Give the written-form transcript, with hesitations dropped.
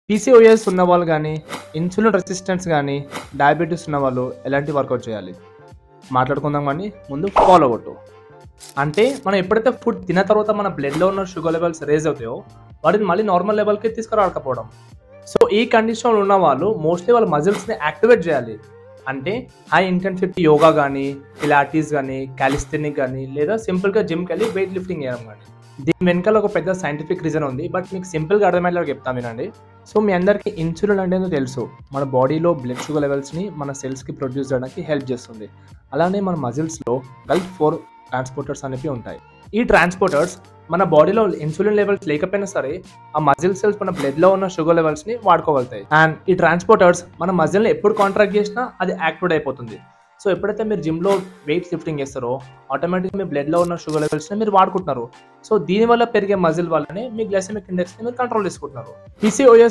PCOS ఉన్నవాళ్ళు గానీ, insulin resistance గానీ, డయాబెటిస్ ఉన్నవాళ్ళు ఎలాంటి వర్కౌట్ చేయాలి? మాట్లాడుకుందాం గానీ ముందు ఫాలో కొట్టు. అంటే మనం ఎప్పుడైతే ఫుడ్ తిన్న తర్వాత మన బ్లడ్‌లో ఉన్న షుగర్ లెవెల్స్ రైజ్ అవుతాయో, వాటిని మళ్ళీ నార్మల్ లెవెల్‌కి తీసుకురాకపోవడం. సో ఈ కండిషన్‌లో ఉన్నవాళ్ళు మోస్ట్‌లీ వాళ్ళ మజిల్స్‌ని యాక్టివేట్ చేయాలి. అంటే హై ఇంటెన్సిటీ యోగా గానీ, పిలాటిస్ గానీ, కాలిస్థెనిక్ గానీ, లేదా సింపుల్‌గా జిమ్‌కెళ్ళి వెయిట్ లిఫ్టింగ్ చేయడం గానీ. దీని వెనకాల ఒక పెద్ద సైంటిఫిక్ రీజన్ ఉంది. బట్ మీకు సింపుల్‌గా అర్థమయ్యేలాగా చెప్తా వినండి. సో మీ అందరికీ ఇన్సులిన్ అంటే ఏందో తెలుసు. మన బాడీలో బ్లడ్ షుగర్ లెవెల్స్‌ని మన సెల్స్‌కి ప్రొడ్యూస్ చేయడానికి హెల్ప్ చేస్తుంది. అలానే మన మజిల్స్‌లో గల్ఫ్-4 ట్రాన్స్‌పోర్టర్స్ అనేవి ఉంటాయి. ఈ ట్రాన్స్‌పోర్టర్స్ మన బాడీలో ఇన్సులిన్ లెవెల్స్ లేకపోయినా సరే, ఆ మజిల్ సెల్స్ మన బ్లడ్‌లో ఉన్న షుగర్ లెవెల్స్‌ని వాడుకోగలుగుతాయి. అండ్ ఈ ట్రాన్స్‌పోర్టర్స్ మన మజిల్‌ని ఎప్పుడు కాంట్రాక్ట్ చేసినా అది యాక్టివేట్ అయిపోతుంది. సో ఎప్పుడైతే మీరు జిమ్‌లో వెయిట్ లిఫ్టింగ్ చేస్తారో, ఆటోమేటిక్‌గా మీ బ్లడ్‌లో ఉన్న షుగర్ లెవెల్స్‌ని మీరు వాడుకుంటున్నారు. సో దీనివల్ల పెరిగే మజిల్ వల్లనే మీ గ్లైసెమిక్ ఇండెక్స్‌ని మీరు కంట్రోల్ చేసుకుంటున్నారు. పీసీఓఎస్